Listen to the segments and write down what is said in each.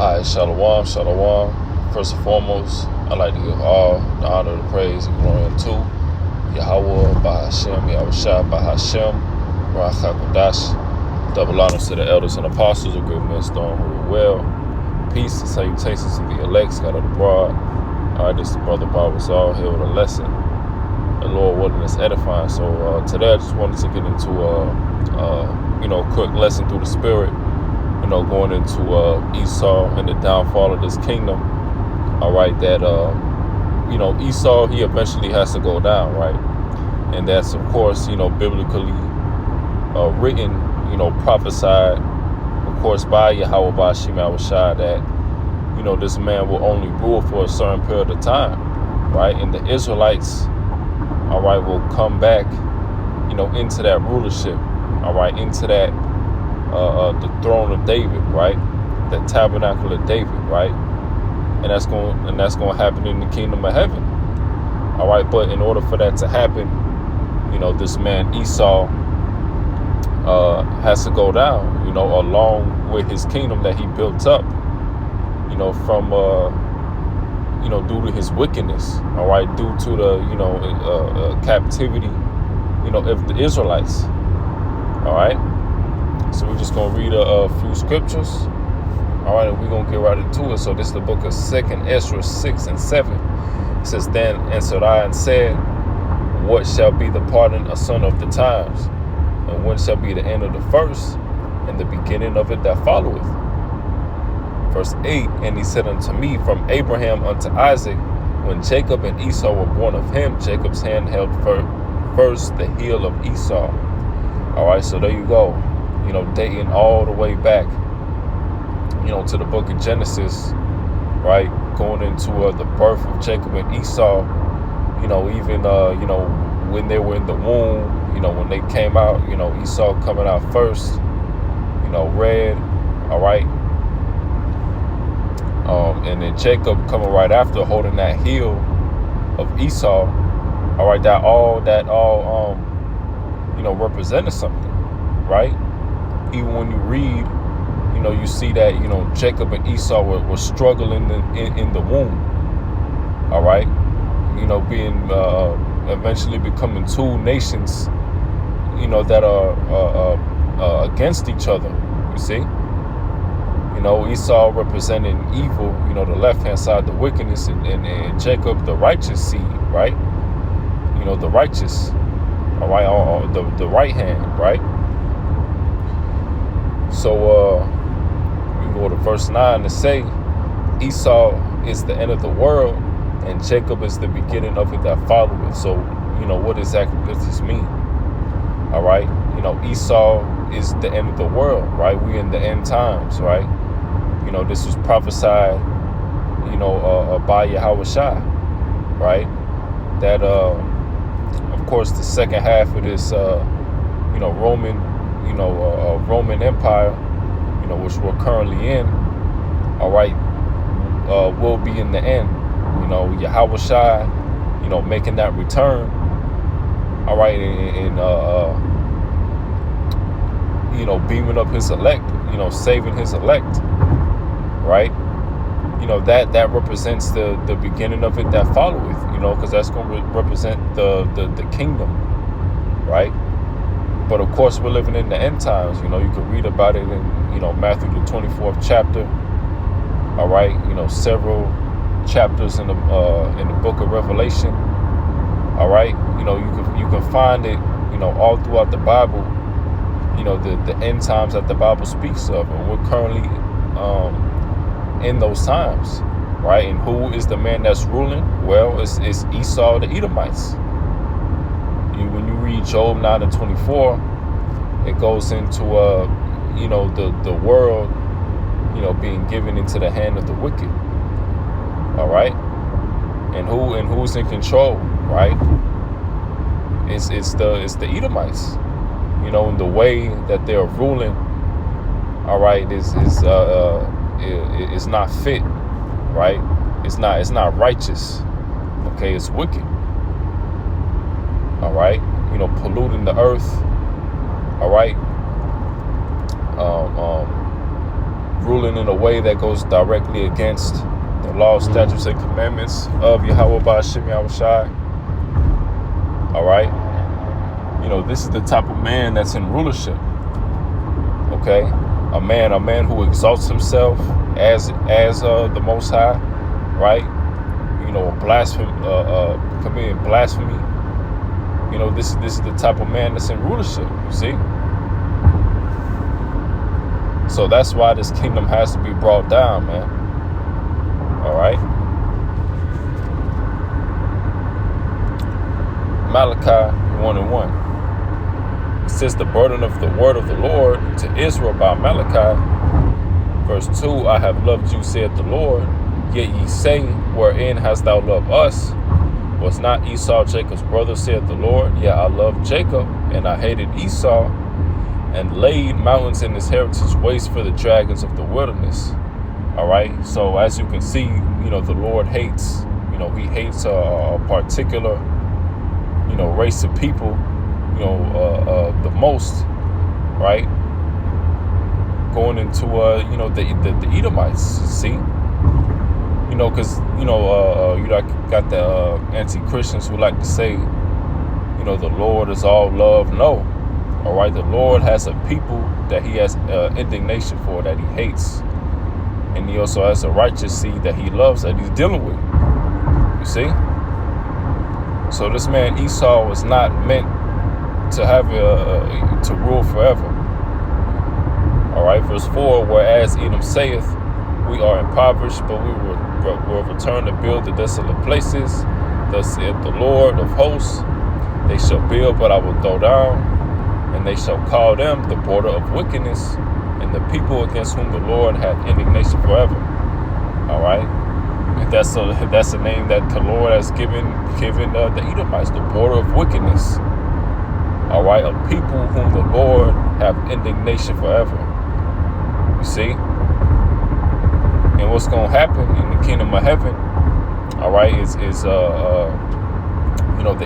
Alright, Shalom, Shalom. First and foremost, I'd like to give all the honor, the praise, and glory unto Yahweh, Bahashem, Yahushua, Bahashem, Ruach HaKodesh. Double honors to the elders and apostles of Great Millstone who are well. Peace and salutations to the elect scattered abroad. Alright, this is the brother Bob was all here with a lesson. The Lord willing us edifying. So today I just wanted to get into a quick lesson through the Spirit. Going into Esau and the downfall of this kingdom. All right, that Esau, he eventually has to go down, right? And that's of course, biblically written, prophesied, of course, by Yahweh by Shemyahushai, that this man will only rule for a certain period of time, right? And the Israelites, all right, will come back, into that rulership, all right, into that the throne of David, right? The tabernacle of David, right? And that's going to happen in the kingdom of heaven. All right, but in order for that to happen, this man Esau has to go down, along with his kingdom that he built up, from due to his wickedness, all right, due to the captivity, of the Israelites. All right. So we're just going to read a few scriptures. All right, and we're going to get right into it. So this is the book of 2nd Ezra 6 and 7. It says, Then answered I and said, What shall be the pardon of son of the times? And when shall be the end of the first, and the beginning of it that followeth? Verse 8, And he said unto me, From Abraham unto Isaac, when Jacob and Esau were born of him, Jacob's hand held first the heel of Esau. All right, so there you go. Dating all the way back, to the book of Genesis, right? Going into the birth of Jacob and Esau, even, when they were in the womb, when they came out, Esau coming out first, red, all right? And then Jacob coming right after, holding that heel of Esau, all right? That all, represented something, right? Even when you read, you see that, Jacob and Esau were struggling in the womb. All right. Being eventually becoming two nations, that are against each other. You see, Esau representing evil, the left-hand side, the wickedness, and Jacob, the righteous seed, right? The righteous, all right, the right hand, right? So we can go to verse 9 to say Esau is the end of the world and Jacob is the beginning of it that followeth. So, what exactly does this mean? All right. Esau is the end of the world, right? We in the end times, right? This was prophesied, by Yahushua, right? That, of course, the second half of this, Roman Empire, which we're currently in, all right, will be in the end. Yahushua, making that return, all right, and beaming up his elect, saving his elect, right? That represents the beginning of it that followeth, because that's going to represent the kingdom, right? But of course, we're living in the end times. You can read about it in, Matthew the 24th chapter. All right, several chapters in the book of Revelation. All right, you can find it, all throughout the Bible. The end times that the Bible speaks of, and we're currently in those times, right? And who is the man that's ruling? Well, it's Esau, the Edomites. When you read Job 9 and 24, it goes into the world, being given into the hand of the wicked. All right, and who's in control, right? It's the Edomites, in the way that they're ruling. All right, is not fit, right? It's not righteous. Okay, it's wicked. All right, polluting the earth. All right, ruling in a way that goes directly against the laws, statutes, and commandments of Yahweh Ba'Shem Yahushai. All right. This is the type of man that's in rulership. Okay. A man who exalts himself as the Most High, right? Committing blasphemy. This is the type of man that's in rulership. You see. So that's why this kingdom has to be brought down, man. All right. Malachi 1:1. It says the burden of the word of the Lord to Israel by Malachi. Verse 2, I have loved you, saith the Lord. Yet ye say, wherein hast thou loved us? Was not Esau Jacob's brother, saith the Lord? Yet I loved Jacob, and I hated Esau, and laid mountains in his heritage waste for the dragons of the wilderness. All right. So as you can see, the Lord hates, he hates a particular, race of people, the most, right? Going into, the Edomites, see? Because, you got the anti-Christians who like to say, the Lord is all love. No. All right. The Lord has a people that he has indignation for, that he hates. And he also has a righteous seed that he loves, that he's dealing with. You see? So this man Esau was not meant to have to rule forever. All right. Verse 4, whereas Edom saith, we are impoverished, but we will return to build the desolate places. Thus saith the Lord of hosts, they shall build, but I will throw down, and they shall call them the border of wickedness, and the people against whom the Lord hath indignation forever. All right. And that's a name that the Lord has given the Edomites, the border of wickedness. All right. A people whom the Lord have indignation forever. You see? And what's going to happen in the kingdom of heaven, all right, is the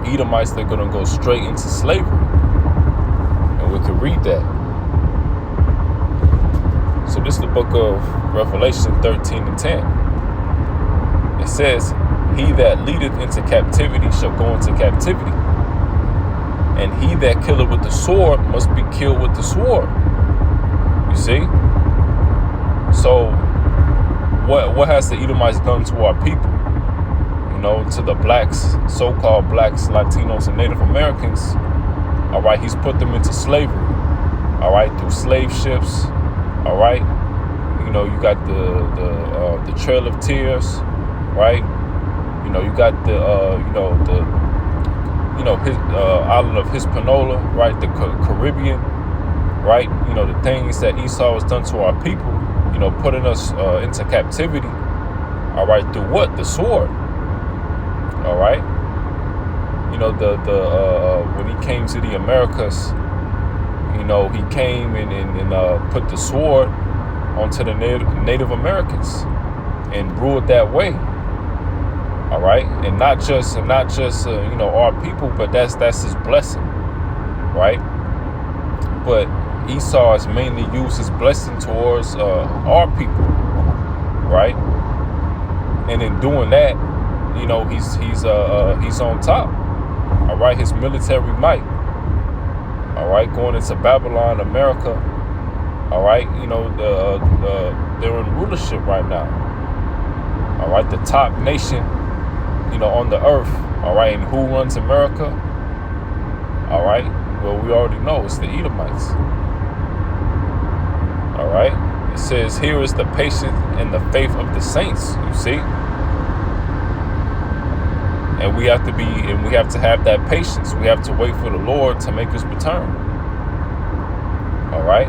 Edomites, they're going to go straight into slavery. And we can read that. So this is the book of Revelation 13:10. It says, he that leadeth into captivity shall go into captivity. And he that killeth with the sword must be killed with the sword. You see? So what has the Edomites done to our people? To the blacks, so-called blacks, Latinos, and Native Americans. All right, he's put them into slavery. All right, through slave ships. All right, you got the Trail of Tears, right? You got the his island of Hispaniola, right? The Caribbean, right? The things that Esau has done to our people. Putting us into captivity. All right, through what? The sword. All right. When he came to the Americas, he came and put the sword onto the Native Americans and ruled that way. All right, and not just our people, but that's his blessing, right? But Esau has mainly used his blessing towards our people, right? And in doing that, he's on top. All right, his military might. All right, going into Babylon, America. All right, they're in rulership right now. All right, the top nation, on the earth. All right, and who runs America? All right, well, we already know it's the Edomites. All right, it says, here is the patience and the faith of the saints. You see. And we have to have that patience. We have to wait for the Lord to make his return. All right.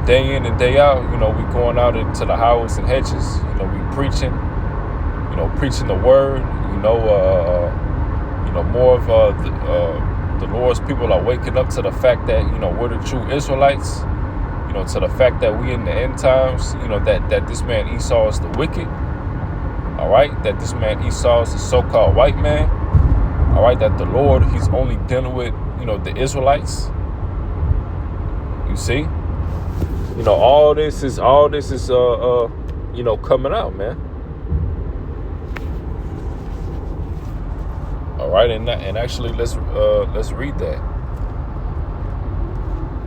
Day in and day out, we going out into the highways and hedges. We preaching. Preaching the word. More of the Lord's people are waking up to the fact that we're the true Israelites. To the fact that we in the end times. That this man Esau is the wicked. All right, that this man Esau is a so-called white man. All right, that the Lord, he's only dealing with, the Israelites. You see? all this is coming out, man. All right, and actually let's read that.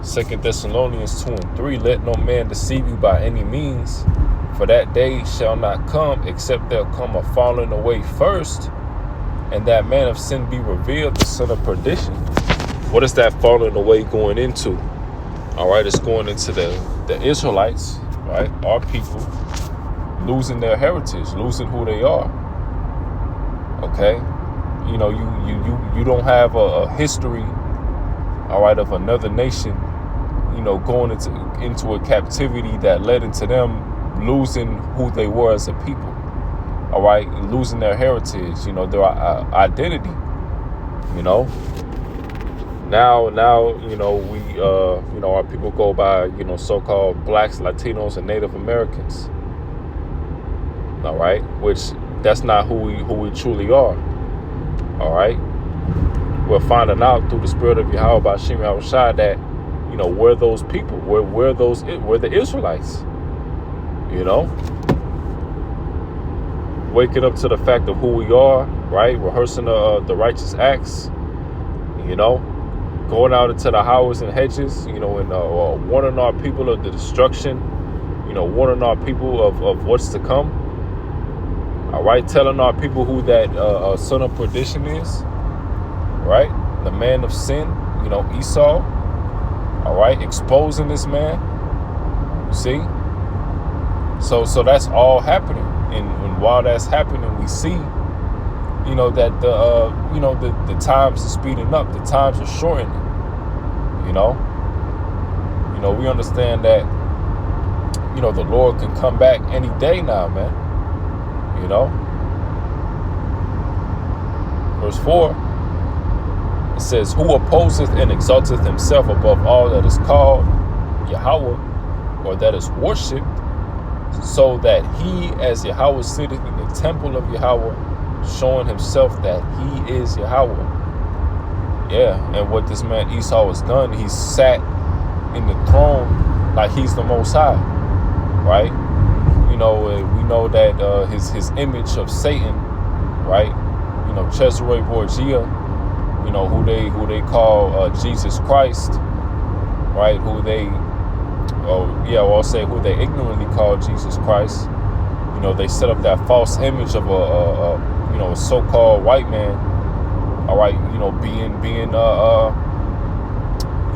2 Thessalonians 2:3, let no man deceive you by any means, for that day shall not come, except there come a falling away first, and that man of sin be revealed, the son of perdition. What is that falling away going into? All right, it's going into the Israelites, right? Our people losing their heritage, losing who they are. Okay, you don't have a history, all right, of another nation, going into a captivity that led into them losing who they were as a people. All right, losing their heritage, their identity. Now, we, our people go by, so-called blacks, Latinos, and Native Americans. All right, which that's not who we truly are. All right, we're finding out through the spirit of Yahweh by Shimei that, we're those people, we're the Israelites. Waking up to the fact of who we are, right? Rehearsing the righteous acts, going out into the highways and hedges, and warning our people of the destruction, warning our people of what's to come. All right, telling our people who that son of perdition is, right? The man of sin, Esau. All right, exposing this man. You see? So that's all happening, and while that's happening, we see, that the times are speeding up, the times are shortening. We understand that, the Lord can come back any day now, man. Verse 4, it says, who opposeth and exalteth himself above all that is called Yahweh, or that is worshipped, so that he, as Yahweh, sitteth in the temple of Yahweh, showing himself that he is Yahweh. Yeah, and what this man Esau has done, he sat in the throne like he's the Most High, right? We know that his image of Satan, right? Cesare Borgia, who they call Jesus Christ, right? Who they ignorantly call Jesus Christ. They set up that false image of a so-called white man, all right, being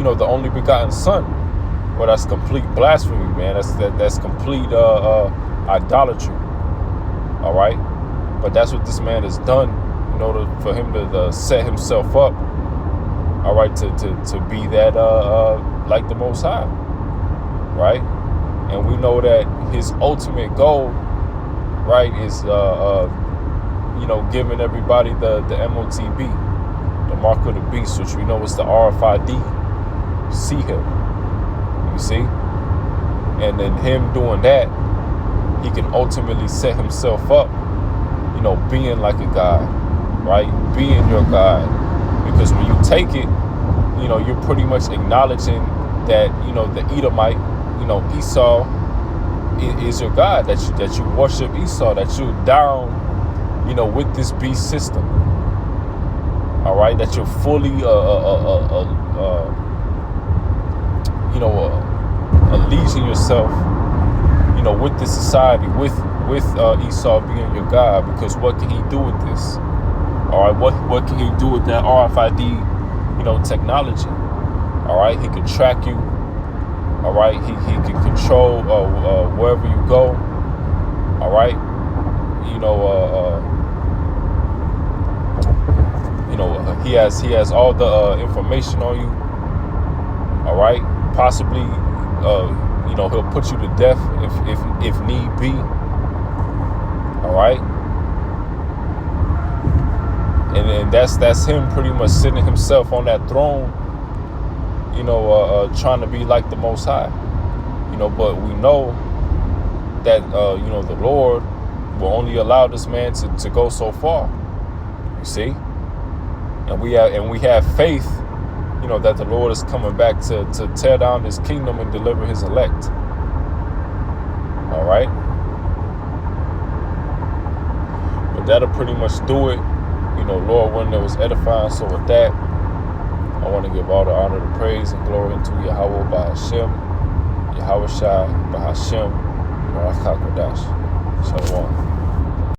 the only begotten son. Well, that's complete blasphemy, man. That's complete idolatry. All right, but that's what this man has done in order for him to set himself up, all right, to be that like the Most High, right? And we know that his ultimate goal, right, is giving everybody the MOTB, the mark of the beast, which we know is the RFID. See him, you see, and then him doing that, he can ultimately set himself up, being like a god, right, being your god, because when you take it, you're pretty much acknowledging that the Edomite, Esau is your god, that you worship Esau, that you're down, with this beast system. All right, that you're fully allegiating yourself, with this society, with Esau being your god, because what can he do with this? All right, what can he do with that RFID, technology? All right, he can track you. All right, he can control wherever you go. All right, he has all the information on you. All right, possibly he'll put you to death if need be. All right, and that's him pretty much sitting himself on that throne, trying to be like the Most High, but we know that the Lord will only allow this man to go so far, you see, and we have faith, that the Lord is coming back to tear down his kingdom and deliver his elect. Alright? But that'll pretty much do it. Lord willing, it was edifying. So with that, I want to give all the honor, the praise, and glory unto Yahweh by Hashem, Yahweh Shai by Hashem, Barak HaKodash. Shalom.